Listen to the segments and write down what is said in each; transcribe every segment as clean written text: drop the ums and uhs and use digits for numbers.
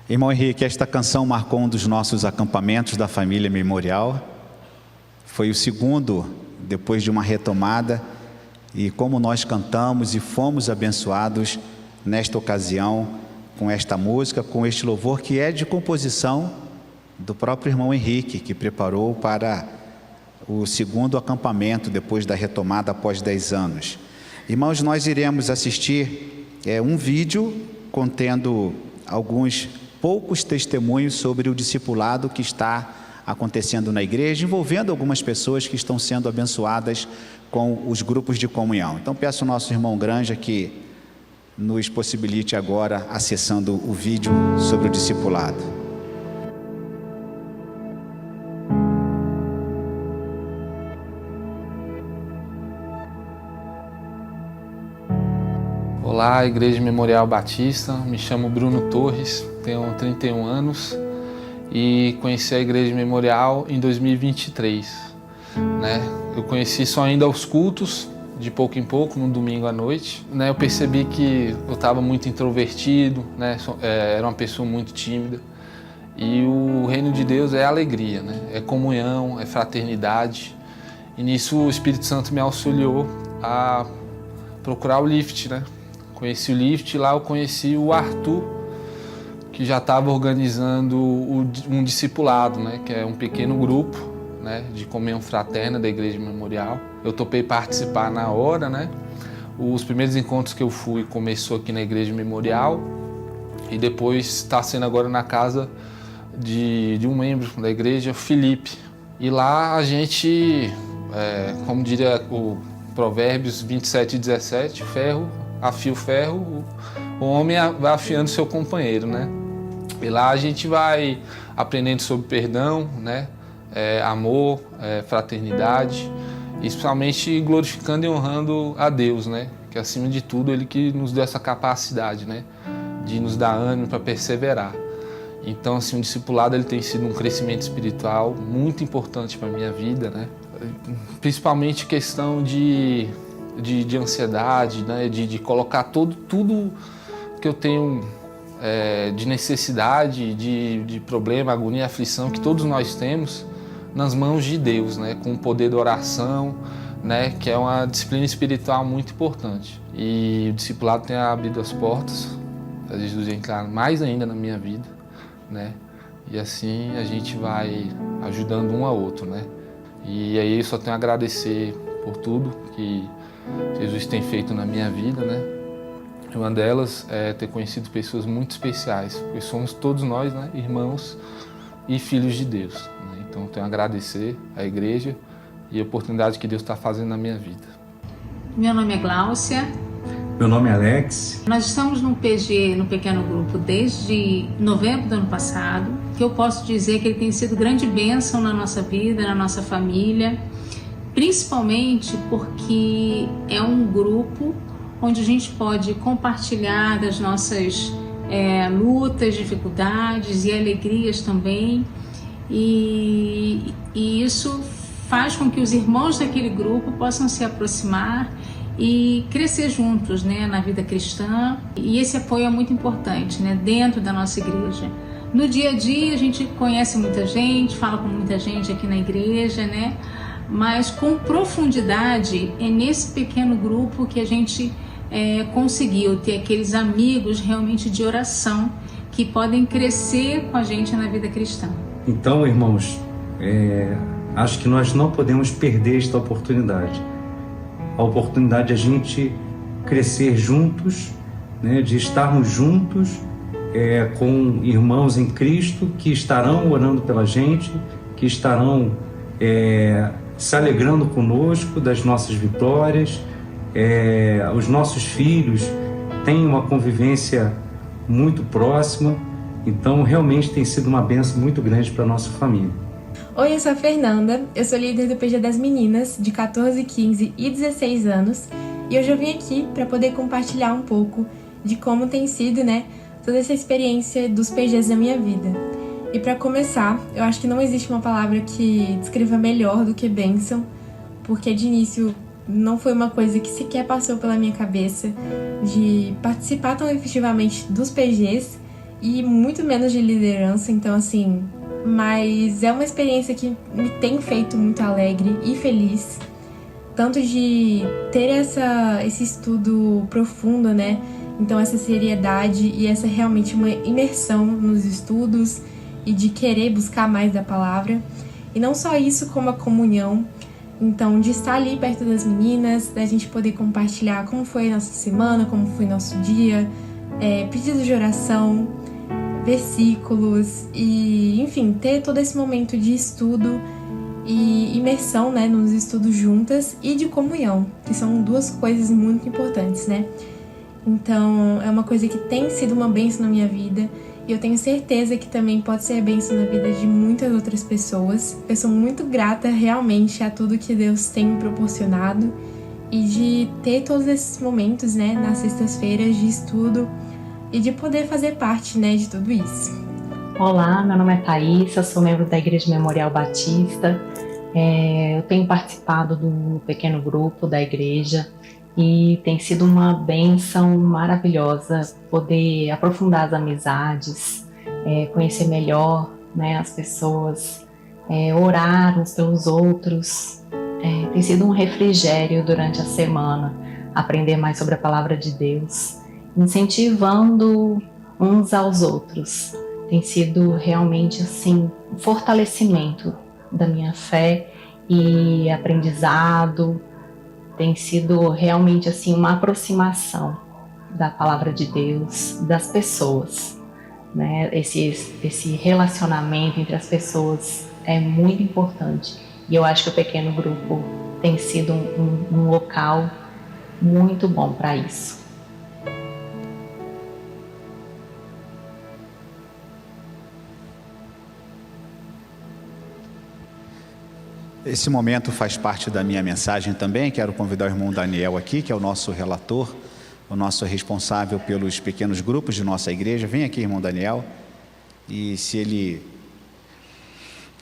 Irmão Henrique, esta canção marcou um dos nossos acampamentos da família Memorial. Foi o segundo, depois de uma retomada, e como nós cantamos e fomos abençoados nesta ocasião com esta música, com este louvor que é de composição do próprio irmão Henrique, que preparou para o segundo acampamento depois da retomada após 10 anos. Irmãos, nós iremos assistir um vídeo contendo alguns poucos testemunhos sobre o discipulado que está acontecendo na igreja, envolvendo algumas pessoas que estão sendo abençoadas com os grupos de comunhão. Então peço ao nosso irmão Granja que nos possibilite agora acessando o vídeo sobre o discipulado. Olá, Igreja Memorial Batista, me chamo Bruno Torres, tenho 31 anos e conheci a Igreja Memorial em 2023. Eu conheci só ainda aos cultos, de pouco em pouco, no domingo à noite. Eu percebi que eu estava muito introvertido, era uma pessoa muito tímida. E o reino de Deus é alegria, é comunhão, é fraternidade. E nisso o Espírito Santo me auxiliou a procurar o Lift, Conheci o Lift, lá eu conheci o Arthur, que já estava organizando um discipulado, que é um pequeno grupo, de comunhão fraterna da Igreja Memorial. Eu topei participar na hora, Os primeiros encontros que eu fui começou aqui na Igreja Memorial e depois está sendo agora na casa de um membro da igreja, Felipe. E lá a gente, como diria o Provérbios 27:17, ferro afia o ferro, o homem vai afiando seu companheiro, E lá a gente vai aprendendo sobre perdão, amor, fraternidade, e principalmente glorificando e honrando a Deus, Que acima de tudo Ele que nos deu essa capacidade, de nos dar ânimo para perseverar. Então, assim, o discipulado ele tem sido um crescimento espiritual muito importante para a minha vida, Principalmente questão de ansiedade, de colocar tudo que eu tenho de necessidade, de problema, agonia, aflição, que todos nós temos, nas mãos de Deus, com o poder da oração, que é uma disciplina espiritual muito importante. E o discipulado tem abrido as portas, a Jesus entrar mais ainda na minha vida, E assim a gente vai ajudando um ao outro, E aí eu só tenho a agradecer por tudo que Jesus tem feito na minha vida, Uma delas é ter conhecido pessoas muito especiais, porque somos todos nós, irmãos e filhos de Deus. Então eu tenho a agradecer à igreja e a oportunidade que Deus está fazendo na minha vida. Meu nome é Gláucia. Meu nome é Alex. Nós estamos no PG, no pequeno grupo, desde novembro do ano passado, que eu posso dizer que ele tem sido grande bênção na nossa vida, na nossa família, principalmente porque é um grupo onde a gente pode compartilhar das nossas lutas, dificuldades e alegrias também, e isso faz com que os irmãos daquele grupo possam se aproximar e crescer juntos, na vida cristã, e esse apoio é muito importante, dentro da nossa igreja. No dia a dia a gente conhece muita gente, fala com muita gente aqui na igreja, mas com profundidade é nesse pequeno grupo que a gente conseguiu ter aqueles amigos realmente de oração que podem crescer com a gente na vida cristã. Então, irmãos, acho que nós não podemos perder esta oportunidade. A oportunidade de a gente crescer juntos, de estarmos juntos com irmãos em Cristo que estarão orando pela gente, que estarão se alegrando conosco das nossas vitórias. Os nossos filhos têm uma convivência muito próxima, então realmente tem sido uma bênção muito grande para a nossa família. Oi, eu sou a Fernanda, eu sou líder do PG das meninas de 14, 15 e 16 anos e hoje eu vim aqui para poder compartilhar um pouco de como tem sido, toda essa experiência dos PGs na minha vida. E para começar, eu acho que não existe uma palavra que descreva melhor do que bênção, porque de início não foi uma coisa que sequer passou pela minha cabeça de participar tão efetivamente dos PGs e muito menos de liderança, então assim, mas é uma experiência que me tem feito muito alegre e feliz, tanto de ter esse estudo profundo, né? Então essa seriedade e essa realmente uma imersão nos estudos e de querer buscar mais da palavra. E não só isso, como a comunhão. Então, de estar ali perto das meninas, da gente poder compartilhar como foi a nossa semana, como foi nosso dia, pedidos de oração, versículos e, enfim, ter todo esse momento de estudo e imersão, né, nos estudos juntas e de comunhão, que são duas coisas muito importantes, né? Então, é uma coisa que tem sido uma bênção na minha vida e eu tenho certeza que também pode ser bênção na vida de muitas outras pessoas. Eu sou muito grata realmente a tudo que Deus tem me proporcionado e de ter todos esses momentos, né, nas sextas-feiras de estudo e de poder fazer parte, né, de tudo isso. Olá, meu nome é Thaís, eu sou membro da Igreja Memorial Batista. Eu tenho participado do pequeno grupo da igreja e tem sido uma bênção maravilhosa poder aprofundar as amizades, conhecer melhor, né, as pessoas, orar uns pelos outros. Tem sido um refrigério durante a semana, aprender mais sobre a palavra de Deus, incentivando uns aos outros. Tem sido realmente assim, um fortalecimento da minha fé e aprendizado. Tem sido realmente assim uma aproximação da palavra de Deus, das pessoas, né? Esse relacionamento entre as pessoas é muito importante. E eu acho que o pequeno grupo tem sido um local muito bom para isso. Esse momento faz parte da minha mensagem também. Quero convidar o irmão Daniel aqui, que é o nosso relator, o nosso responsável pelos pequenos grupos de nossa igreja. Vem aqui, irmão Daniel, e se ele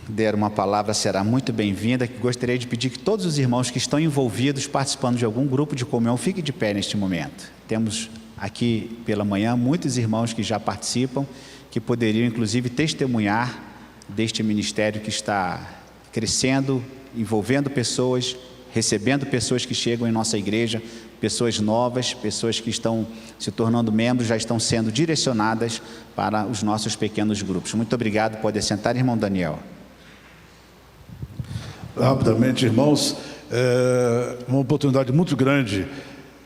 der uma palavra, será muito bem-vinda. Gostaria de pedir que todos os irmãos que estão envolvidos, participando de algum grupo de comunhão, fiquem de pé neste momento. Temos aqui pela manhã muitos irmãos que já participam, que poderiam inclusive testemunhar deste ministério que está crescendo, envolvendo pessoas, recebendo pessoas que chegam em nossa igreja, pessoas novas, pessoas que estão se tornando membros, já estão sendo direcionadas para os nossos pequenos grupos. Muito obrigado, pode sentar, irmão Daniel. Rapidamente, irmãos, uma oportunidade muito grande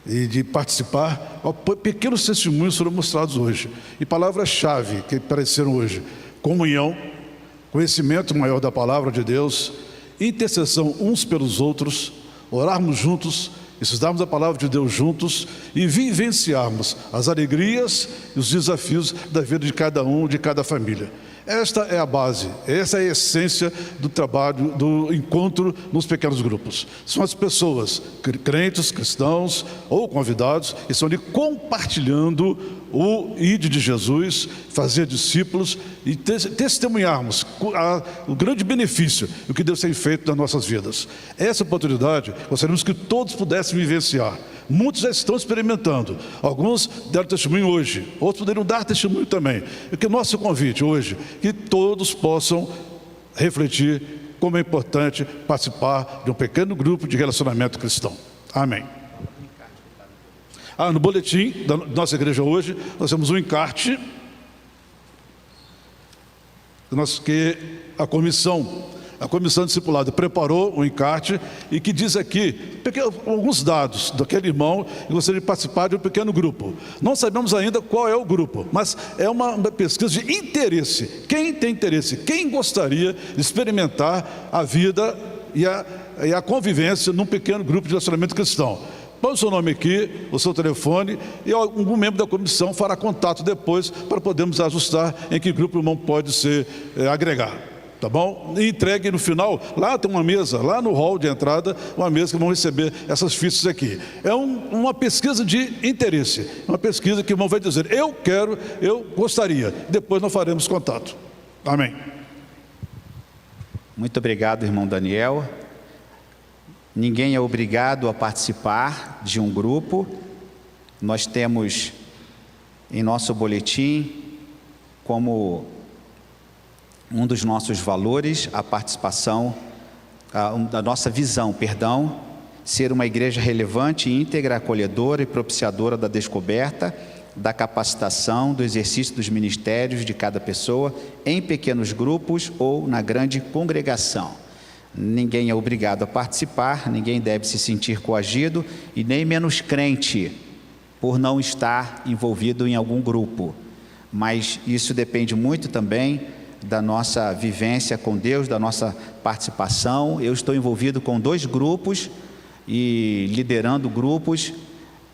e de participar. Pequenos testemunhos foram mostrados hoje, e palavras-chave que apareceram hoje: comunhão, conhecimento maior da palavra de Deus, intercessão uns pelos outros, orarmos juntos, estudarmos a palavra de Deus juntos e vivenciarmos as alegrias e os desafios da vida de cada um, de cada família. Esta é a base, essa é a essência do trabalho, do encontro nos pequenos grupos. São as pessoas, crentes, cristãos ou convidados, que estão ali compartilhando o ID de Jesus, fazer discípulos e testemunharmos o grande benefício, o que Deus tem feito nas nossas vidas. Essa oportunidade, gostaríamos que todos pudessem vivenciar. Muitos já estão experimentando, alguns deram testemunho hoje, outros poderiam dar testemunho também. E que o nosso convite hoje, que todos possam refletir como é importante participar de um pequeno grupo de relacionamento cristão. Amém. No boletim da nossa igreja hoje, nós temos um encarte que a comissão discipulada preparou um encarte e que diz aqui alguns dados daquele irmão que gostaria de participar de um pequeno grupo. Não sabemos ainda qual é o grupo, mas é uma pesquisa de interesse. Quem tem interesse, quem gostaria de experimentar a vida e a convivência num pequeno grupo de relacionamento cristão? Põe o seu nome aqui, o seu telefone, e algum membro da comissão fará contato depois para podermos ajustar em que grupo o irmão pode se agregar. Tá bom? E entregue no final, lá tem uma mesa, lá no hall de entrada, uma mesa que vão receber essas fichas aqui. É uma pesquisa de interesse, uma pesquisa que o irmão vai dizer: eu quero, eu gostaria. Depois nós faremos contato. Amém. Muito obrigado, irmão Daniel. Ninguém é obrigado a participar de um grupo. Nós temos em nosso boletim como um dos nossos valores a participação, da nossa visão, ser uma igreja relevante, íntegra, acolhedora e propiciadora da descoberta, da capacitação, do exercício dos ministérios de cada pessoa em pequenos grupos ou na grande congregação. Ninguém é obrigado a participar, ninguém deve se sentir coagido e nem menos crente por não estar envolvido em algum grupo. Mas isso depende muito também da nossa vivência com Deus, da nossa participação. Eu estou envolvido com 2 grupos e liderando grupos,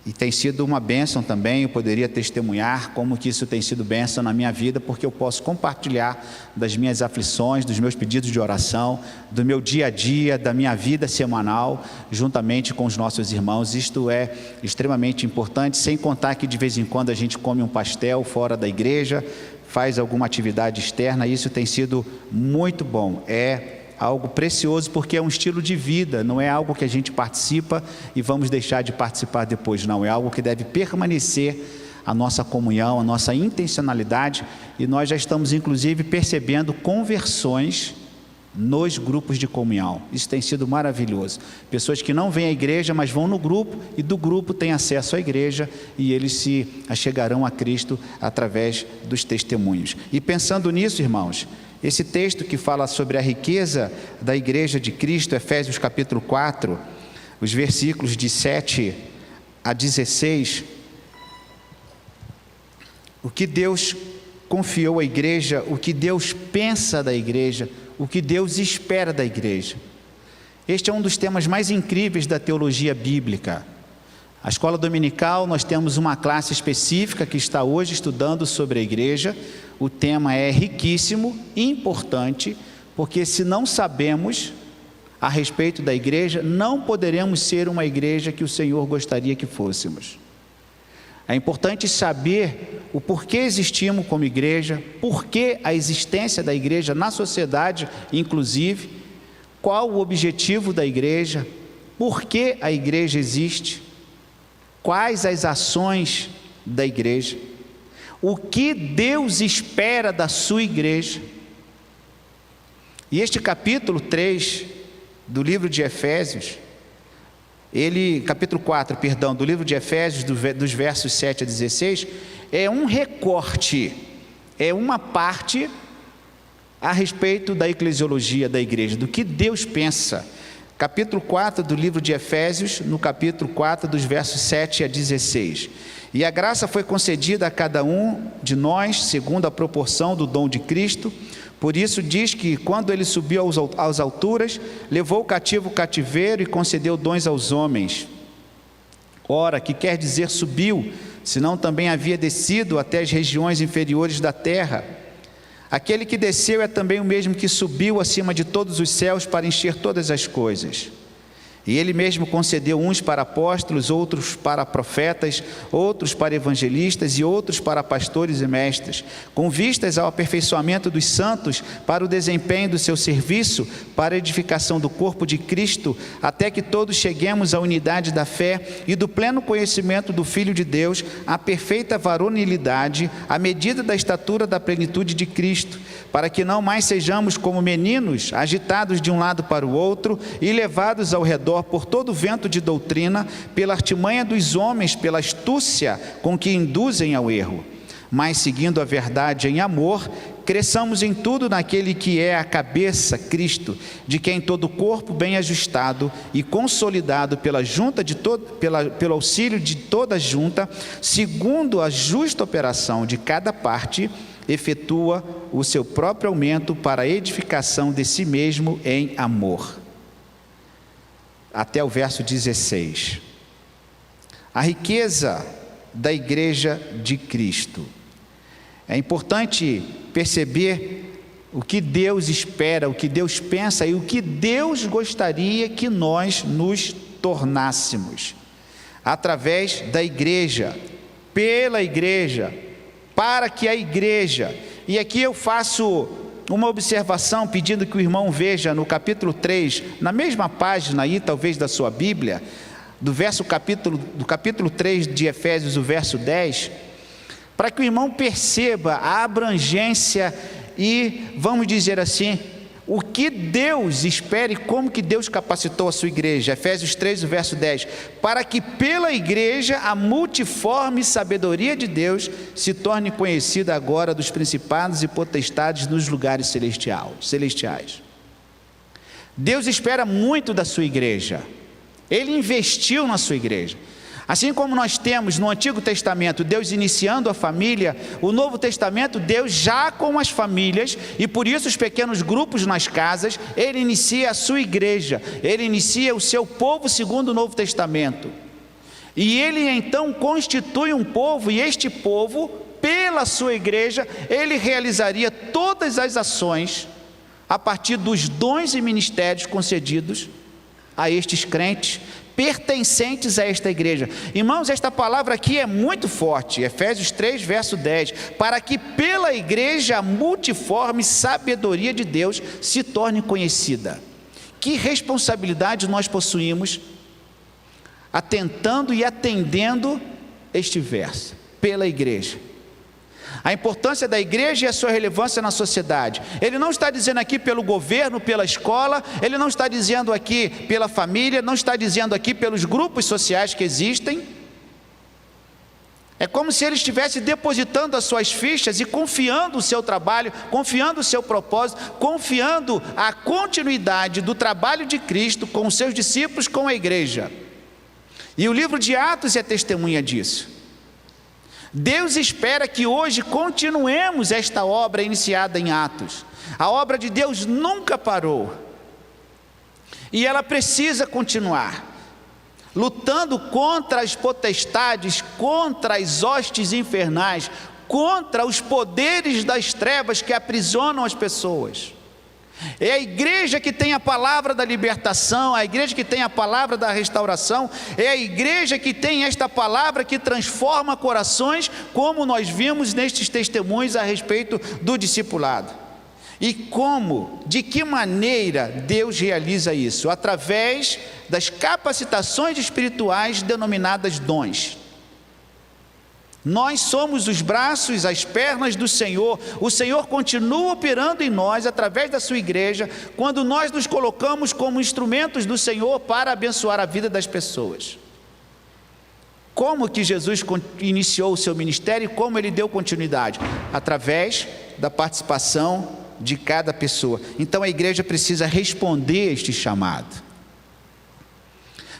e tem sido uma bênção também. Eu poderia testemunhar como que isso tem sido bênção na minha vida, porque eu posso compartilhar das minhas aflições, dos meus pedidos de oração, do meu dia a dia, da minha vida semanal, juntamente com os nossos irmãos. Isto é extremamente importante, sem contar que de vez em quando a gente come um pastel fora da igreja, faz alguma atividade externa. Isso tem sido muito bom, é algo precioso, porque é um estilo de vida, não é algo que a gente participa e vamos deixar de participar depois, não, é algo que deve permanecer, a nossa comunhão, a nossa intencionalidade, e nós já estamos inclusive percebendo conversões nos grupos de comunhão. Isso tem sido maravilhoso, pessoas que não vêm à igreja, mas vão no grupo, e do grupo têm acesso à igreja, e eles se achegarão a Cristo através dos testemunhos. E pensando nisso, irmãos, esse texto que fala sobre a riqueza da igreja de Cristo, Efésios capítulo 4, os versículos de 7 a 16, o que Deus confiou à igreja, o que Deus pensa da igreja, o que Deus espera da igreja. Este é um dos temas mais incríveis da teologia bíblica. A escola dominical, nós temos uma classe específica que está hoje estudando sobre a igreja. O tema é riquíssimo, importante, porque se não sabemos a respeito da igreja, não poderemos ser uma igreja que o Senhor gostaria que fôssemos. É importante saber o porquê existimos como igreja, porquê a existência da igreja na sociedade, inclusive, qual o objetivo da igreja, por que a igreja existe, quais as ações da igreja, o que Deus espera da sua igreja. E este capítulo 3 do livro de Efésios, capítulo 4, do livro de Efésios, dos versos 7 a 16, é um recorte, é uma parte a respeito da eclesiologia da igreja, do que Deus pensa. Capítulo 4 do livro de Efésios, no capítulo 4, dos versos 7 a 16. E a graça foi concedida a cada um de nós, segundo a proporção do dom de Cristo. Por isso diz que, quando ele subiu às alturas, levou o cativo o cativeiro e concedeu dons aos homens. Ora, que quer dizer subiu, senão também havia descido até as regiões inferiores da terra. Aquele que desceu é também o mesmo que subiu acima de todos os céus para encher todas as coisas. E ele mesmo concedeu uns para apóstolos, outros para profetas, outros para evangelistas e outros para pastores e mestres, com vistas ao aperfeiçoamento dos santos, para o desempenho do seu serviço, para a edificação do corpo de Cristo, até que todos cheguemos à unidade da fé e do pleno conhecimento do Filho de Deus, à perfeita varonilidade, à medida da estatura da plenitude de Cristo, para que não mais sejamos como meninos, agitados de um lado para o outro e levados ao redor por todo vento de doutrina, pela artimanha dos homens, pela astúcia com que induzem ao erro. Mas, seguindo a verdade em amor, cresçamos em tudo naquele que é a cabeça, Cristo, de quem todo o corpo bem ajustado e consolidado pelo auxílio de toda a junta, segundo a justa operação de cada parte, efetua o seu próprio aumento para a edificação de si mesmo em amor. Até o verso 16. A riqueza da igreja de Cristo. É importante perceber o que Deus espera, o que Deus pensa e o que Deus gostaria que nós nos tornássemos. Através da igreja, pela igreja, para que a igreja... E aqui eu faço uma observação, pedindo que o irmão veja no capítulo 3, na mesma página aí, talvez da sua Bíblia, do capítulo 3 de Efésios, o verso 10, para que o irmão perceba a abrangência e, vamos dizer assim, o que Deus espera e como que Deus capacitou a sua igreja. Efésios 3, o verso 10, para que pela igreja a multiforme sabedoria de Deus se torne conhecida agora dos principados e potestades nos lugares celestiais. Deus espera muito da sua igreja, Ele investiu na sua igreja. Assim como nós temos no Antigo Testamento Deus iniciando a família, o Novo Testamento Deus já com as famílias, e por isso os pequenos grupos nas casas, Ele inicia a sua igreja, Ele inicia o seu povo segundo o Novo Testamento. E Ele então constitui um povo, e este povo, pela sua igreja, Ele realizaria todas as ações a partir dos dons e ministérios concedidos a estes crentes, pertencentes a esta igreja. Irmãos, esta palavra aqui é muito forte, Efésios 3, verso 10, para que pela igreja a multiforme sabedoria de Deus se torne conhecida. Que responsabilidade nós possuímos atentando e atendendo este verso, pela igreja. A importância da igreja e a sua relevância na sociedade. Ele não está dizendo aqui pelo governo, pela escola, ele não está dizendo aqui pela família, não está dizendo aqui pelos grupos sociais que existem. É como se ele estivesse depositando as suas fichas e confiando o seu trabalho, confiando o seu propósito, confiando a continuidade do trabalho de Cristo com os seus discípulos, com a igreja. E o livro de Atos é testemunha disso. Deus espera que hoje continuemos esta obra iniciada em Atos. A obra de Deus nunca parou. E ela precisa continuar, lutando contra as potestades, contra as hostes infernais, contra os poderes das trevas que aprisionam as pessoas. É a igreja que tem a palavra da libertação, a igreja que tem a palavra da restauração, é a igreja que tem esta palavra que transforma corações, como nós vimos nestes testemunhos a respeito do discipulado. E como, de que maneira Deus realiza isso? Através das capacitações espirituais denominadas dons. Nós somos os braços, as pernas do Senhor. O Senhor continua operando em nós através da sua igreja, quando nós nos colocamos como instrumentos do Senhor para abençoar a vida das pessoas. Como que Jesus iniciou o seu ministério e como ele deu continuidade? Através da participação de cada pessoa. Então a igreja precisa responder a este chamado.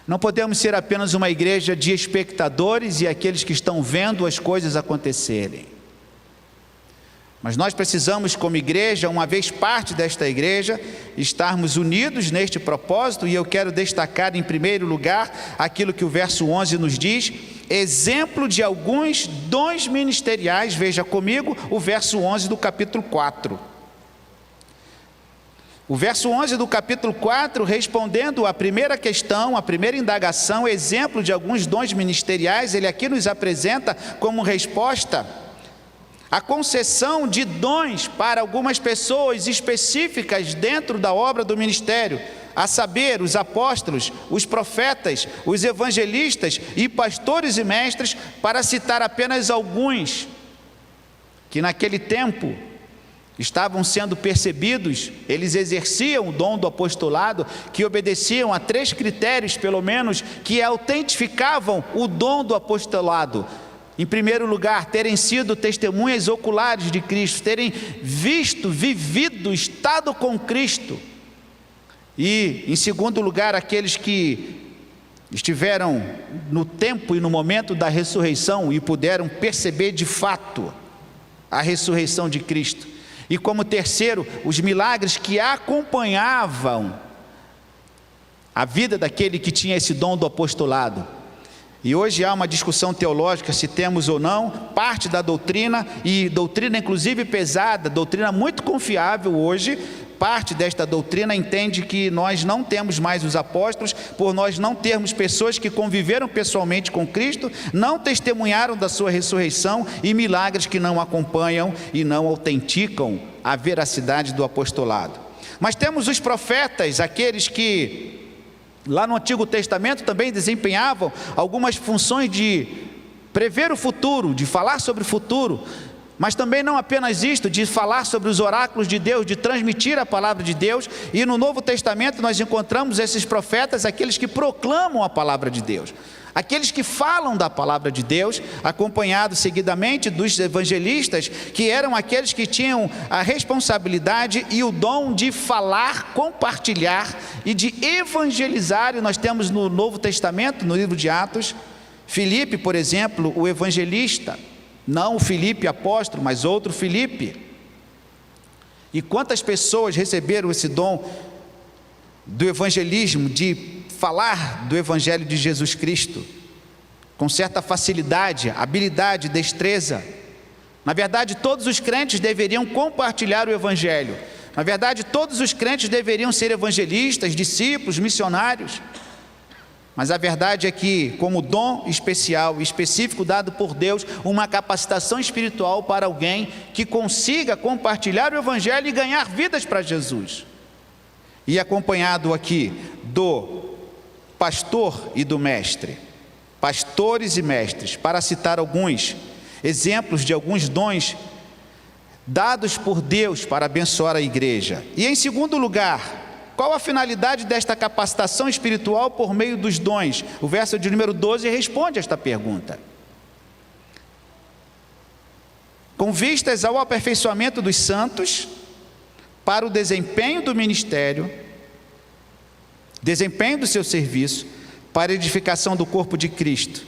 Não podemos ser apenas uma igreja de espectadores e aqueles que estão vendo as coisas acontecerem. Mas nós precisamos, como igreja, uma vez parte desta igreja, estarmos unidos neste propósito, e eu quero destacar em primeiro lugar aquilo que o verso 11 nos diz, exemplo de alguns dons ministeriais. Veja comigo o verso 11 do capítulo 4. O verso 11 do capítulo 4, respondendo à primeira questão, à primeira indagação, exemplo de alguns dons ministeriais, ele aqui nos apresenta como resposta a concessão de dons para algumas pessoas específicas dentro da obra do ministério, a saber, os apóstolos, os profetas, os evangelistas e pastores e mestres, para citar apenas alguns, que naquele tempo estavam sendo percebidos. Eles exerciam o dom do apostolado, que obedeciam a 3 critérios, pelo menos, que autentificavam o dom do apostolado. Em primeiro lugar, terem sido testemunhas oculares de Cristo, terem visto, vivido, estado com Cristo. E, em segundo lugar, aqueles que estiveram no tempo e no momento da ressurreição e puderam perceber de fato a ressurreição de Cristo. E como terceiro, os milagres que acompanhavam a vida daquele que tinha esse dom do apostolado. E hoje há uma discussão teológica se temos ou não parte da doutrina, e doutrina inclusive pesada, doutrina muito confiável hoje. Parte desta doutrina entende que nós não temos mais os apóstolos, por nós não termos pessoas que conviveram pessoalmente com Cristo, não testemunharam da sua ressurreição, e milagres que não acompanham e não autenticam a veracidade do apostolado. Mas temos os profetas, aqueles que lá no Antigo Testamento também desempenhavam algumas funções de prever o futuro, de falar sobre o futuro, mas também não apenas isto, de falar sobre os oráculos de Deus, de transmitir a palavra de Deus. E no Novo Testamento nós encontramos esses profetas, aqueles que proclamam a palavra de Deus, aqueles que falam da palavra de Deus, acompanhados seguidamente dos evangelistas, que eram aqueles que tinham a responsabilidade e o dom de falar, compartilhar e de evangelizar. E nós temos no Novo Testamento, no livro de Atos, Filipe, por exemplo, o evangelista, não o Filipe apóstolo, mas outro Filipe. E quantas pessoas receberam esse dom do evangelismo, de falar do evangelho de Jesus Cristo, com certa facilidade, habilidade, destreza. Na verdade, todos os crentes deveriam compartilhar o evangelho. Na verdade, todos os crentes deveriam ser evangelistas, discípulos, missionários. Mas a verdade é que, como dom especial, específico dado por Deus, uma capacitação espiritual para alguém que consiga compartilhar o evangelho e ganhar vidas para Jesus. E acompanhado aqui do pastor e do mestre, pastores e mestres, para citar alguns exemplos de alguns dons dados por Deus para abençoar a igreja. E em segundo lugar, qual a finalidade desta capacitação espiritual por meio dos dons? O verso de número 12 responde esta pergunta. Com vistas ao aperfeiçoamento dos santos, para o desempenho do ministério, desempenho do seu serviço, para a edificação do corpo de Cristo.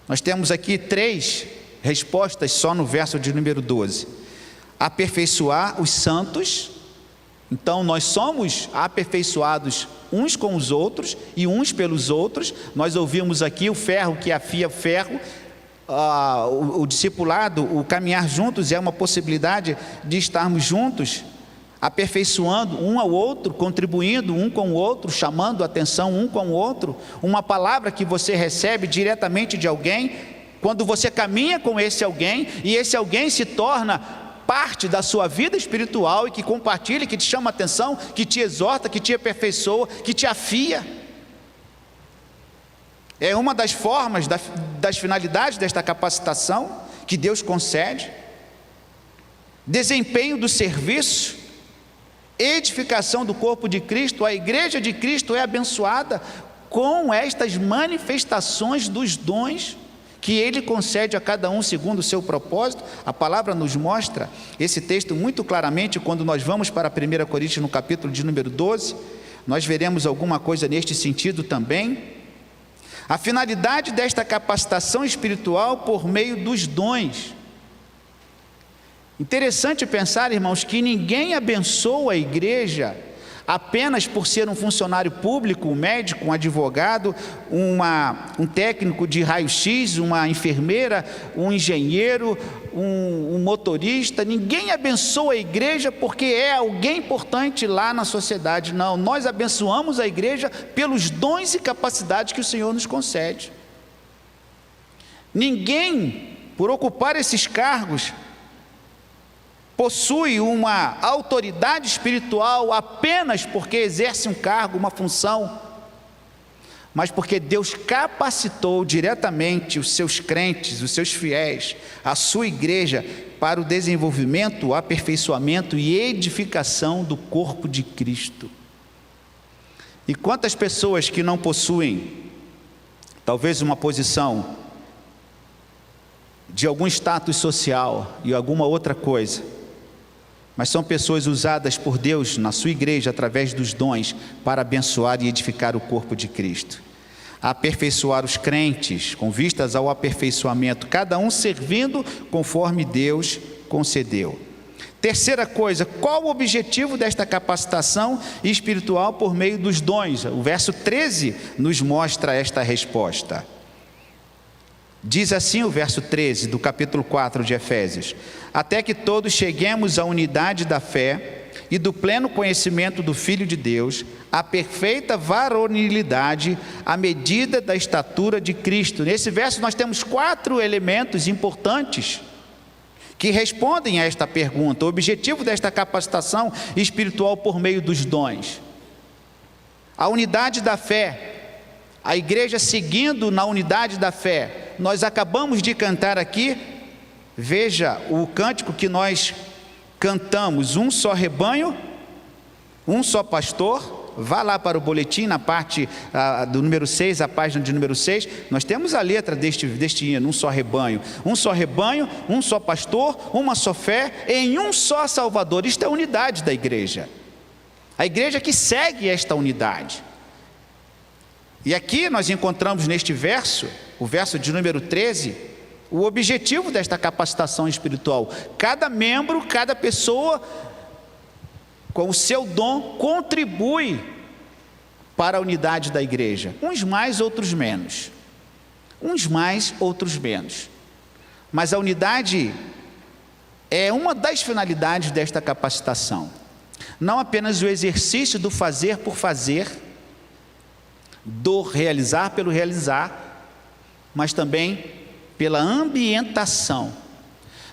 Nós temos aqui 3 respostas só no verso de número 12. Aperfeiçoar os santos. Então nós somos aperfeiçoados uns com os outros e uns pelos outros. Nós ouvimos aqui o ferro que afia o ferro, o discipulado, o caminhar juntos é uma possibilidade de estarmos juntos, aperfeiçoando um ao outro, contribuindo um com o outro, chamando a atenção um com o outro. Uma palavra que você recebe diretamente de alguém, quando você caminha com esse alguém, e esse alguém se torna parte da sua vida espiritual e que compartilha, que te chama a atenção, que te exorta, que te aperfeiçoa, que te afia. É uma das formas, das finalidades desta capacitação que Deus concede. Desempenho do serviço, edificação do corpo de Cristo. A igreja de Cristo é abençoada com estas manifestações dos dons que Ele concede a cada um segundo o seu propósito. A palavra nos mostra esse texto muito claramente quando nós vamos para 1 Coríntios no capítulo de número 12, nós veremos alguma coisa neste sentido também. A finalidade desta capacitação espiritual por meio dos dons. Interessante pensar, irmãos, que ninguém abençoa a igreja apenas por ser um funcionário público, um médico, um advogado, um técnico de raio-x, uma enfermeira, um engenheiro, um motorista. Ninguém abençoa a igreja porque é alguém importante lá na sociedade. Não, nós abençoamos a igreja pelos dons e capacidades que o Senhor nos concede. Ninguém, por ocupar esses cargos, possui uma autoridade espiritual apenas porque exerce um cargo, uma função, mas porque Deus capacitou diretamente os seus crentes, os seus fiéis, a sua igreja, para o desenvolvimento, o aperfeiçoamento e edificação do corpo de Cristo. E quantas pessoas que não possuem, talvez uma posição de algum status social e alguma outra coisa, mas são pessoas usadas por Deus na sua igreja através dos dons para abençoar e edificar o corpo de Cristo. Aperfeiçoar os crentes com vistas ao aperfeiçoamento, cada um servindo conforme Deus concedeu. Terceira coisa, qual o objetivo desta capacitação espiritual por meio dos dons? O verso 13 nos mostra esta resposta. Diz assim o verso 13 do capítulo 4 de Efésios: até que todos cheguemos à unidade da fé e do pleno conhecimento do Filho de Deus, à perfeita varonilidade, à medida da estatura de Cristo. Nesse verso nós temos 4 elementos importantes que respondem a esta pergunta, o objetivo desta capacitação espiritual por meio dos dons. A unidade da fé, a igreja seguindo na unidade da fé, Nós acabamos de cantar aqui, veja o cântico que nós cantamos: um só rebanho, um só pastor. Vá lá para o boletim, na parte do número 6, a página de número 6, nós temos a letra deste hino: um só rebanho, um só pastor, uma só fé, em um só Salvador. Isto é a unidade da igreja, a igreja que segue esta unidade. E aqui nós encontramos neste verso, o verso de número 13, o objetivo desta capacitação espiritual. Cada membro, cada pessoa, com o seu dom, contribui para a unidade da igreja. Uns mais, outros menos. Uns mais, outros menos. Mas a unidade é uma das finalidades desta capacitação. Não apenas o exercício do fazer por fazer, do realizar pelo realizar, mas também pela ambientação.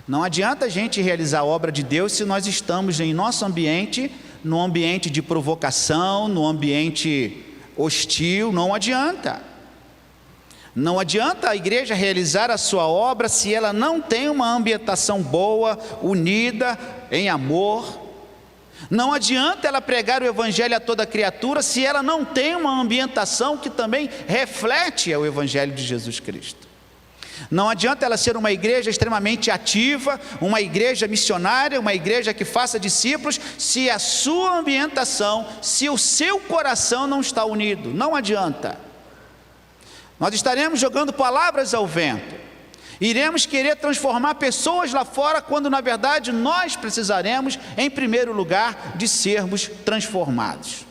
Não adianta a gente realizar a obra de Deus se nós estamos em nosso ambiente, no ambiente de provocação, no ambiente hostil. Não adianta. Não adianta a igreja realizar a sua obra se ela não tem uma ambientação boa, unida, em amor. Não adianta ela pregar o evangelho a toda criatura se ela não tem uma ambientação que também reflete o evangelho de Jesus Cristo. Não adianta ela ser uma igreja extremamente ativa, uma igreja missionária, uma igreja que faça discípulos, se a sua ambientação, se o seu coração não está unido. Não adianta. Nós estaremos jogando palavras ao vento, iremos querer transformar pessoas lá fora, quando na verdade nós precisaremos, em primeiro lugar, de sermos transformados.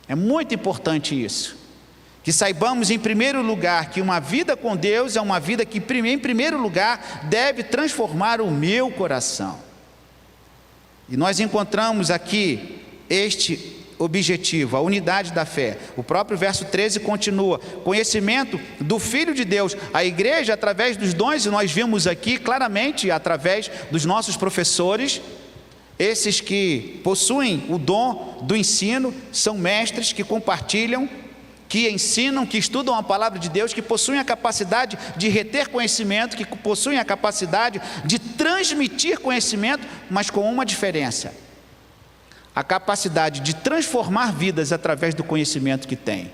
É muito importante isso, que saibamos em primeiro lugar que uma vida com Deus é uma vida que em primeiro lugar deve transformar o meu coração. E nós encontramos aqui este objetivo, a unidade da fé. O próprio verso 13 continua: conhecimento do Filho de Deus. A igreja, através dos dons, e nós vimos aqui claramente, através dos nossos professores, esses que possuem o dom do ensino, são mestres que compartilham, que ensinam, que estudam a palavra de Deus, que possuem a capacidade de reter conhecimento, que possuem a capacidade de transmitir conhecimento, mas com uma diferença: a capacidade de transformar vidas através do conhecimento que tem.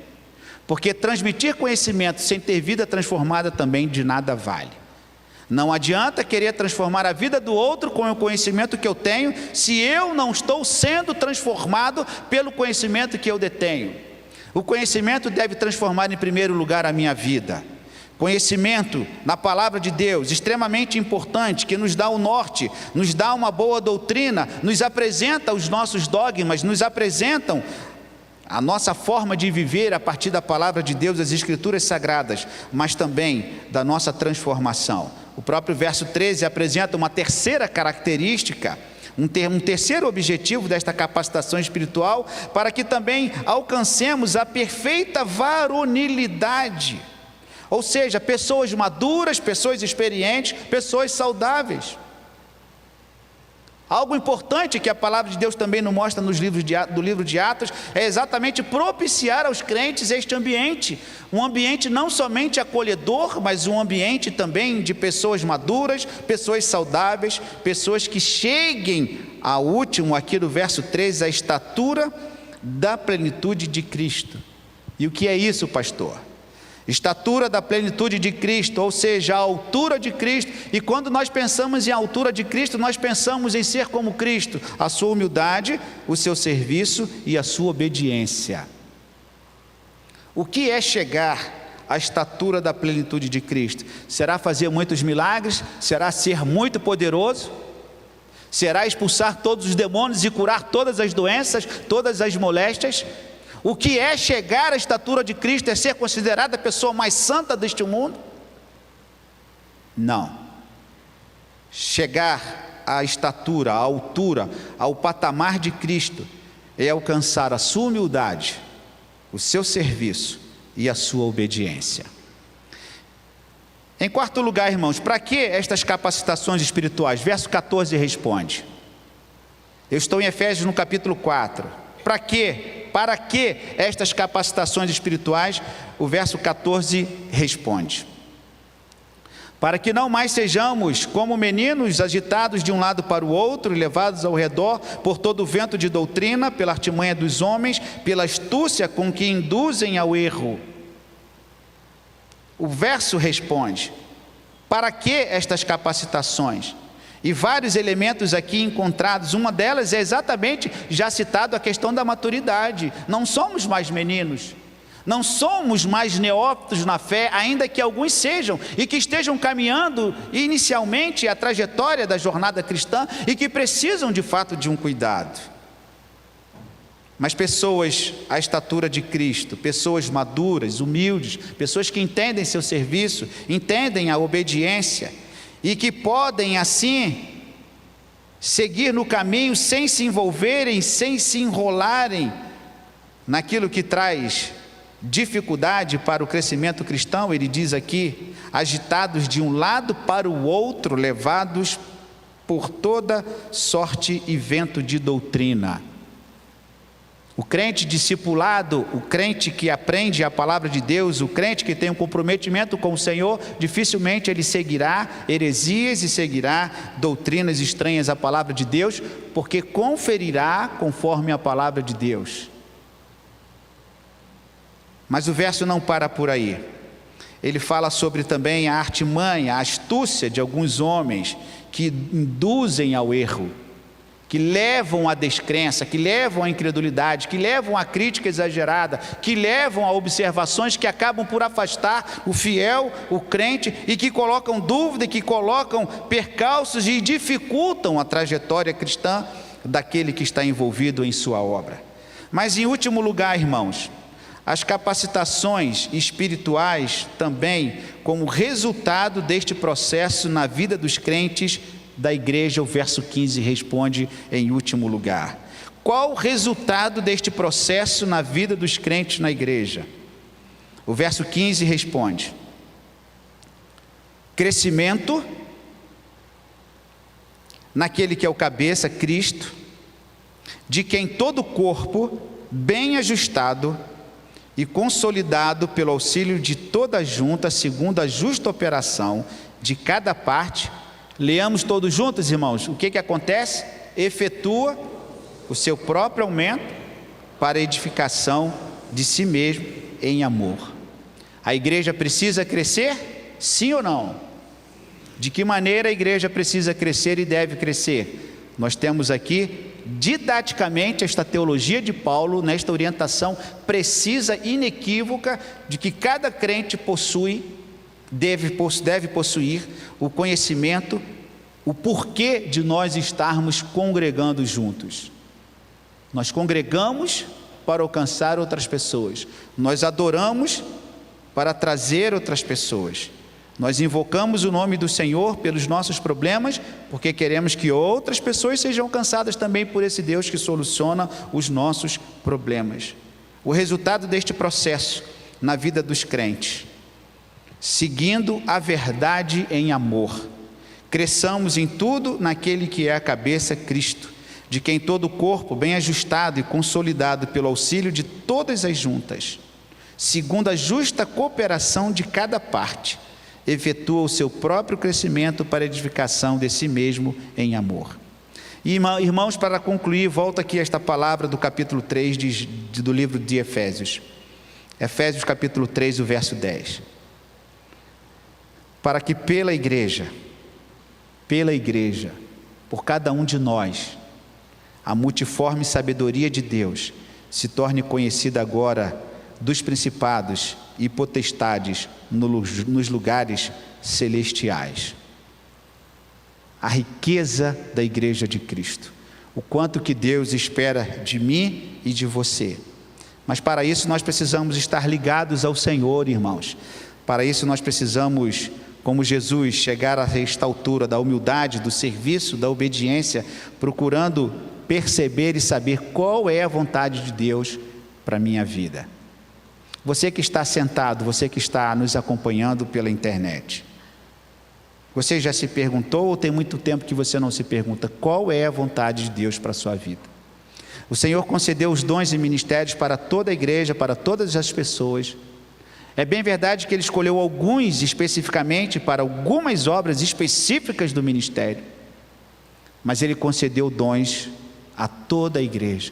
Porque transmitir conhecimento sem ter vida transformada também de nada vale. Não adianta querer transformar a vida do outro com o conhecimento que eu tenho, se eu não estou sendo transformado pelo conhecimento que eu detenho. O conhecimento deve transformar em primeiro lugar a minha vida. Conhecimento na palavra de Deus, extremamente importante, que nos dá o norte, nos dá uma boa doutrina, nos apresenta os nossos dogmas, nos apresentam a nossa forma de viver a partir da palavra de Deus, as escrituras sagradas, mas também da nossa transformação. O próprio verso 13 apresenta uma terceira característica, um terceiro objetivo desta capacitação espiritual, para que também alcancemos a perfeita varonilidade. Ou seja, pessoas maduras, pessoas experientes, pessoas saudáveis. Algo importante que a palavra de Deus também nos mostra do livro de Atos, é exatamente propiciar aos crentes este ambiente. Um ambiente não somente acolhedor, mas um ambiente também de pessoas maduras, pessoas saudáveis, pessoas que cheguem ao último, aqui do verso 13, a estatura da plenitude de Cristo. E o que é isso, pastor? Estatura da plenitude de Cristo, ou seja, a altura de Cristo. E quando nós pensamos em altura de Cristo, nós pensamos em ser como Cristo: a sua humildade, o seu serviço e a sua obediência. O que é chegar à estatura da plenitude de Cristo? Será fazer muitos milagres? Será ser muito poderoso? Será expulsar todos os demônios e curar todas as doenças, todas as moléstias? O que é chegar à estatura de Cristo? É ser considerada a pessoa mais santa deste mundo? Não. Chegar à estatura, à altura, ao patamar de Cristo é alcançar a sua humildade, o seu serviço e a sua obediência. Em quarto lugar, irmãos, para que estas capacitações espirituais? Verso 14 responde. Eu estou em Efésios no capítulo 4. Para quê? Para que estas capacitações espirituais? O verso 14 responde: para que não mais sejamos como meninos agitados de um lado para o outro e levados ao redor por todo o vento de doutrina, pela artimanha dos homens, pela astúcia com que induzem ao erro. O verso responde: para que estas capacitações? E vários elementos aqui encontrados, uma delas é exatamente já citado a questão da maturidade. Não somos mais meninos, não somos mais neófitos na fé, ainda que alguns sejam e que estejam caminhando inicialmente a trajetória da jornada cristã e que precisam de fato de um cuidado. Mas pessoas à estatura de Cristo, pessoas maduras, humildes, pessoas que entendem seu serviço, entendem a obediência e que podem assim seguir no caminho sem se envolverem, sem se enrolarem naquilo que traz dificuldade para o crescimento cristão. Ele diz aqui: agitados de um lado para o outro, levados por toda sorte e vento de doutrina. O crente discipulado, o crente que aprende a palavra de Deus, o crente que tem um comprometimento com o Senhor, dificilmente ele seguirá heresias e seguirá doutrinas estranhas à palavra de Deus, porque conferirá conforme a palavra de Deus. Mas o verso não para por aí. Ele fala sobre também a artimanha, a astúcia de alguns homens que induzem ao erro, que levam à descrença, que levam à incredulidade, que levam à crítica exagerada, que levam a observações que acabam por afastar o fiel, o crente, e que colocam dúvida, que colocam percalços e dificultam a trajetória cristã daquele que está envolvido em sua obra. Mas em último lugar, irmãos, as capacitações espirituais também, como resultado deste processo na vida dos crentes da igreja, o verso 15 responde em último lugar. Qual o resultado deste processo na vida dos crentes na igreja? O verso 15 responde: crescimento naquele que é o cabeça, Cristo, de quem todo o corpo, bem ajustado e consolidado pelo auxílio de toda a junta, segundo a justa operação de cada parte. Leamos todos juntos, irmãos. O que acontece? Efetua o seu próprio aumento para a edificação de si mesmo em amor. A igreja precisa crescer? Sim ou não? De que maneira a igreja precisa crescer e deve crescer? Nós temos aqui didaticamente esta teologia de Paulo, nesta orientação precisa, inequívoca, de que cada crente deve possuir o conhecimento, o porquê de nós estarmos congregando juntos. Nós congregamos para alcançar outras pessoas, nós adoramos para trazer outras pessoas, nós invocamos o nome do Senhor pelos nossos problemas, porque queremos que outras pessoas sejam alcançadas também por esse Deus que soluciona os nossos problemas. O resultado deste processo na vida dos crentes: seguindo a verdade em amor, cresçamos em tudo naquele que é a cabeça, Cristo, de quem todo o corpo, bem ajustado e consolidado pelo auxílio de todas as juntas, segundo a justa cooperação de cada parte, efetua o seu próprio crescimento para a edificação de si mesmo em amor. E, irmãos, para concluir, volta aqui esta palavra do capítulo 3 do livro de Efésios. Efésios capítulo 3, o verso 10. Para que pela igreja, por cada um de nós, a multiforme sabedoria de Deus se torne conhecida agora dos principados e potestades nos lugares celestiais. A riqueza da igreja de Cristo, o quanto que Deus espera de mim e de você. Mas para isso nós precisamos estar ligados ao Senhor, irmãos. Para isso nós precisamos, como Jesus, chegar a esta altura da humildade, do serviço, da obediência, procurando perceber e saber qual é a vontade de Deus para a minha vida. Você que está sentado, você que está nos acompanhando pela internet, você já se perguntou, ou tem muito tempo que você não se pergunta, qual é a vontade de Deus para a sua vida? O Senhor concedeu os dons e ministérios para toda a igreja, para todas as pessoas. É bem verdade que Ele escolheu alguns especificamente para algumas obras específicas do ministério, mas Ele concedeu dons a toda a igreja,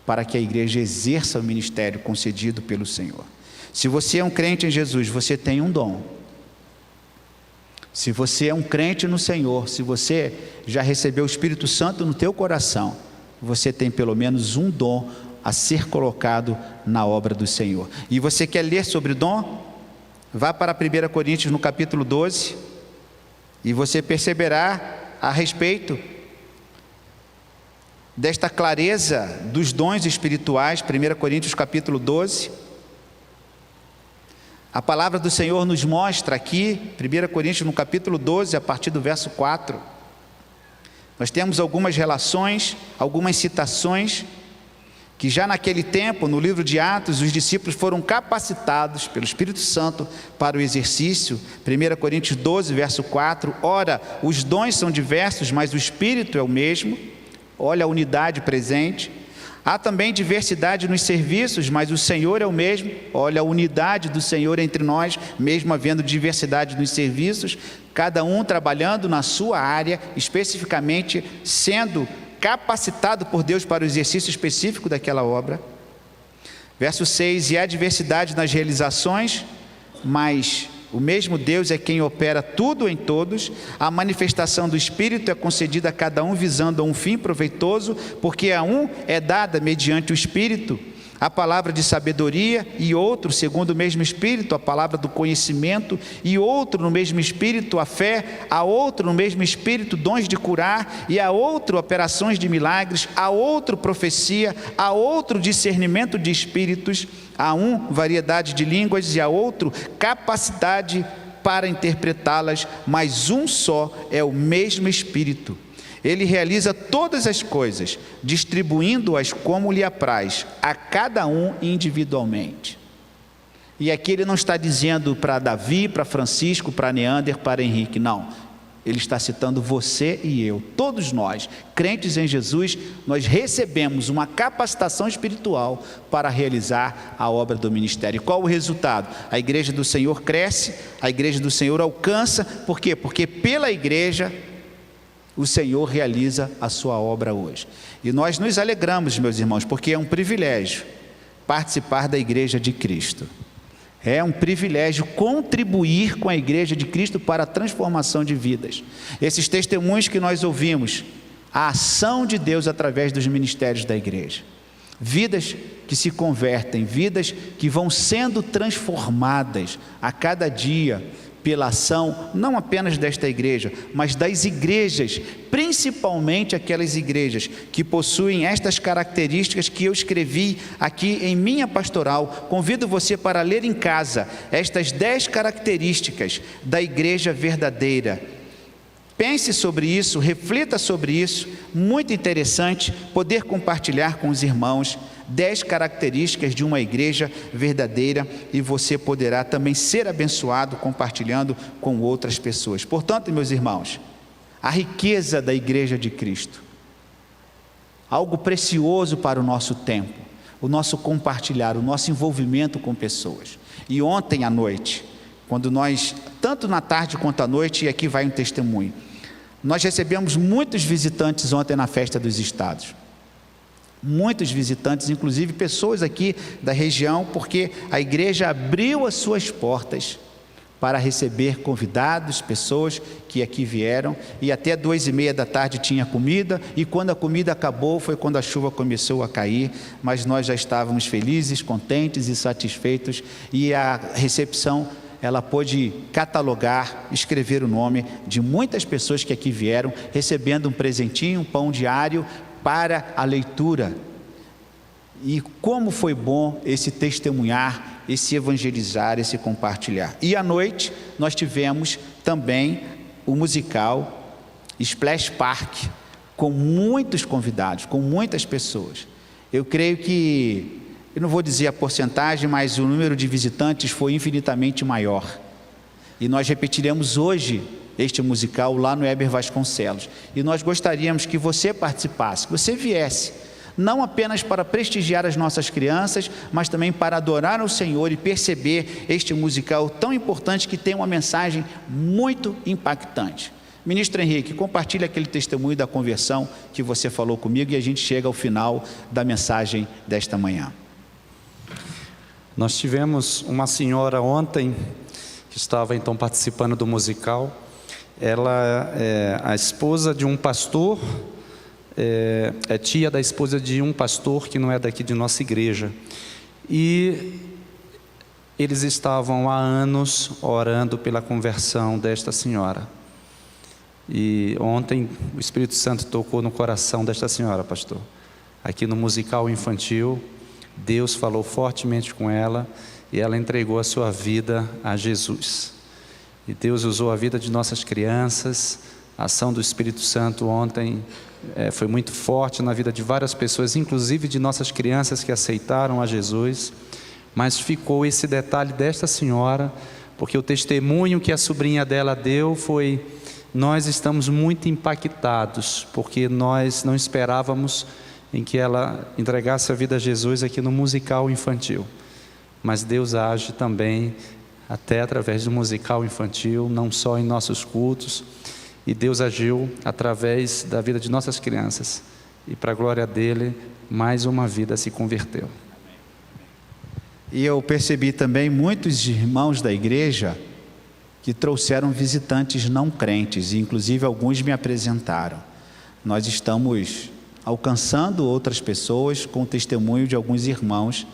para que a igreja exerça o ministério concedido pelo Senhor. Se você é um crente em Jesus, você tem um dom. Se você é um crente no Senhor, se você já recebeu o Espírito Santo no teu coração, você tem pelo menos um dom a ser colocado na obra do Senhor. E você quer ler sobre o dom? Vá para 1 Coríntios no capítulo 12, e você perceberá a respeito desta clareza dos dons espirituais. 1 Coríntios capítulo 12, a palavra do Senhor nos mostra aqui, 1 Coríntios no capítulo 12, a partir do verso 4, nós temos algumas relações, algumas citações, que já naquele tempo, no livro de Atos, os discípulos foram capacitados pelo Espírito Santo para o exercício. 1 Coríntios 12, verso 4, ora, os dons são diversos, mas o Espírito é o mesmo. Olha a unidade presente. Há também diversidade nos serviços, mas o Senhor é o mesmo. Olha a unidade do Senhor entre nós, mesmo havendo diversidade nos serviços, cada um trabalhando na sua área, especificamente sendo capacitado por Deus para o exercício específico daquela obra. Verso 6, e há diversidade nas realizações, mas o mesmo Deus é quem opera tudo em todos. A manifestação do Espírito é concedida a cada um visando a um fim proveitoso, porque a um é dada mediante o Espírito a palavra de sabedoria, e outro, segundo o mesmo Espírito, a palavra do conhecimento, e outro no mesmo Espírito a fé, a outro no mesmo Espírito dons de curar, e a outro operações de milagres, a outro profecia, a outro discernimento de espíritos, a um variedade de línguas, e a outro capacidade para interpretá-las, mas um só é o mesmo Espírito. Ele realiza todas as coisas, distribuindo-as como lhe apraz, a cada um individualmente. E aqui ele não está dizendo para Davi, para Francisco, para Neander, para Henrique, não. Ele está citando você e eu. Todos nós, crentes em Jesus, nós recebemos uma capacitação espiritual para realizar a obra do ministério. E qual o resultado? A igreja do Senhor cresce, a igreja do Senhor alcança. Por quê? Porque pela igreja o Senhor realiza a sua obra hoje. E nós nos alegramos, meus irmãos, porque é um privilégio participar da igreja de Cristo. É um privilégio contribuir com a igreja de Cristo para a transformação de vidas. Esses testemunhos que nós ouvimos, a ação de Deus através dos ministérios da igreja. Vidas que se convertem, vidas que vão sendo transformadas a cada dia, pela ação, não apenas desta igreja, mas das igrejas, principalmente aquelas igrejas que possuem estas características que eu escrevi aqui em minha pastoral. Convido você para ler em casa estas 10 características da igreja verdadeira. Pense sobre isso, reflita sobre isso. Muito interessante poder compartilhar com os irmãos 10 características de uma igreja verdadeira, e você poderá também ser abençoado compartilhando com outras pessoas. Portanto, meus irmãos, a riqueza da igreja de Cristo, algo precioso para o nosso tempo, o nosso compartilhar, o nosso envolvimento com pessoas. E ontem à noite, quando nós, tanto na tarde quanto à noite, e aqui vai um testemunho, nós recebemos muitos visitantes ontem na festa dos estados. Muitos visitantes, inclusive pessoas aqui da região, porque a igreja abriu as suas portas para receber convidados, pessoas que aqui vieram, e até 2:30 da tarde tinha comida, e quando a comida acabou foi quando a chuva começou a cair, mas nós já estávamos felizes, contentes e satisfeitos, e a recepção, ela pôde catalogar, escrever o nome de muitas pessoas que aqui vieram, recebendo um presentinho, um pão diário para a leitura. E como foi bom esse testemunhar, esse evangelizar, esse compartilhar. E à noite nós tivemos também o musical Splash Park, com muitos convidados, com muitas pessoas. Eu creio que, eu não vou dizer a porcentagem, mas o número de visitantes foi infinitamente maior. E nós repetiremos hoje este musical lá no Heber Vasconcelos. E nós gostaríamos que você participasse, que você viesse. não apenas para prestigiar as nossas crianças, mas também para adorar ao Senhor e perceber este musical tão importante que tem uma mensagem muito impactante. Ministro Henrique, compartilhe aquele testemunho da conversão que você falou comigo e a gente chega ao final da mensagem desta manhã. Nós tivemos uma senhora ontem que estava então participando do musical. Ela é a esposa de um pastor, é tia da esposa de um pastor que não é daqui de nossa igreja. E eles estavam há anos orando pela conversão desta senhora. E ontem o Espírito Santo tocou no coração desta senhora, pastor. Aqui no musical infantil, Deus falou fortemente com ela e ela entregou a sua vida a Jesus. E Deus usou a vida de nossas crianças. A ação do Espírito Santo ontem foi muito forte na vida de várias pessoas, inclusive de nossas crianças que aceitaram a Jesus. Mas ficou esse detalhe desta senhora, porque o testemunho que a sobrinha dela deu foi: nós estamos muito impactados, porque nós não esperávamos em que ela entregasse a vida a Jesus aqui no musical infantil. Mas Deus age também até através do musical infantil, não só em nossos cultos. E Deus agiu através da vida de nossas crianças. E para a glória dele, mais uma vida se converteu. E eu percebi também muitos irmãos da igreja que trouxeram visitantes não crentes, e inclusive alguns me apresentaram. Nós estamos alcançando outras pessoas com o testemunho de alguns irmãos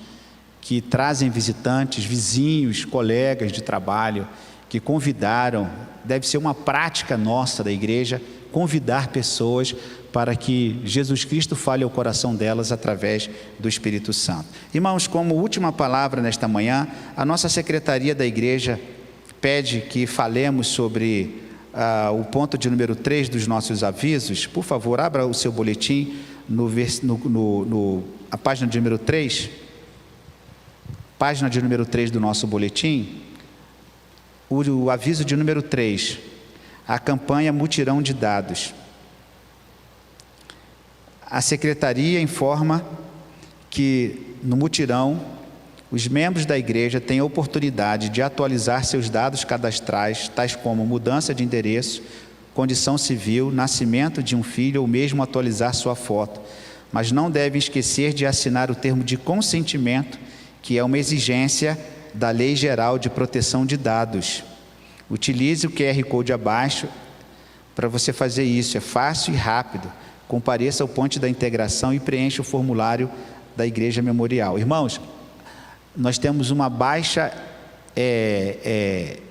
que trazem visitantes, vizinhos, colegas de trabalho, que convidaram. Deve ser uma prática nossa da igreja, convidar pessoas para que Jesus Cristo fale ao coração delas através do Espírito Santo. Irmãos, como última palavra nesta manhã, a nossa secretaria da igreja pede que falemos sobre o ponto de número 3 dos nossos avisos. Por favor, abra o seu boletim a página de número 3. Página de número 3 do nosso boletim. O aviso de número 3. A campanha Mutirão de Dados. A secretaria informa que no mutirão os membros da igreja têm a oportunidade de atualizar seus dados cadastrais, tais como mudança de endereço, condição civil, nascimento de um filho ou mesmo atualizar sua foto, mas não devem esquecer de assinar o termo de consentimento, que é uma exigência da Lei Geral de Proteção de Dados. Utilize o QR Code abaixo para você fazer isso, é fácil e rápido. Compareça ao ponto da integração e preencha o formulário da Igreja Memorial. Irmãos, nós temos uma baixa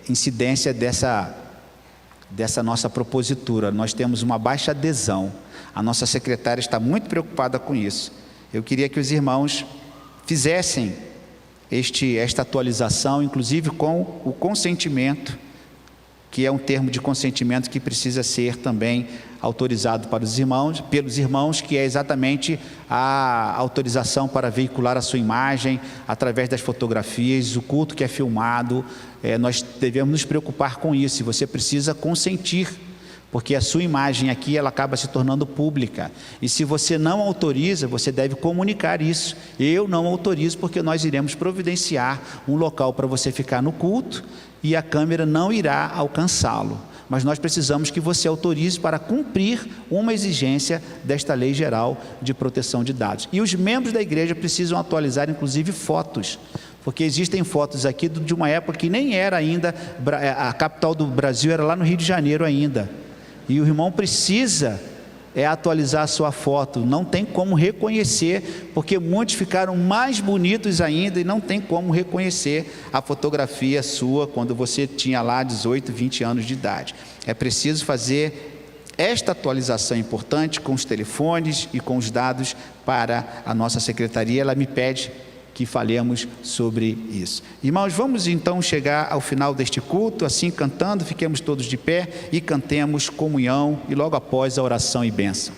incidência dessa nossa propositura, nós temos uma baixa adesão. A nossa secretária está muito preocupada com isso. Eu queria que os irmãos fizessem esta atualização, inclusive com o consentimento, que é um termo de consentimento que precisa ser também autorizado pelos irmãos, que é exatamente a autorização para veicular a sua imagem através das fotografias, o culto que é filmado. Nós devemos nos preocupar com isso, e você precisa consentir, porque a sua imagem aqui ela acaba se tornando pública, e se você não autoriza, você deve comunicar isso. Eu não autorizo, porque nós iremos providenciar um local para você ficar no culto, e a câmera não irá alcançá-lo, mas nós precisamos que você autorize para cumprir uma exigência desta Lei Geral de Proteção de Dados. E os membros da igreja precisam atualizar inclusive fotos, porque existem fotos aqui de uma época que nem era ainda, a capital do Brasil era lá no Rio de Janeiro ainda, e o irmão precisa atualizar a sua foto, não tem como reconhecer, porque muitos ficaram mais bonitos ainda e não tem como reconhecer a fotografia sua quando você tinha lá 18, 20 anos de idade. É preciso fazer esta atualização importante com os telefones e com os dados para a nossa secretaria. Ela me pede que falemos sobre isso. Irmãos, vamos então chegar ao final deste culto, assim cantando, fiquemos todos de pé e cantemos comunhão e logo após a oração e bênção.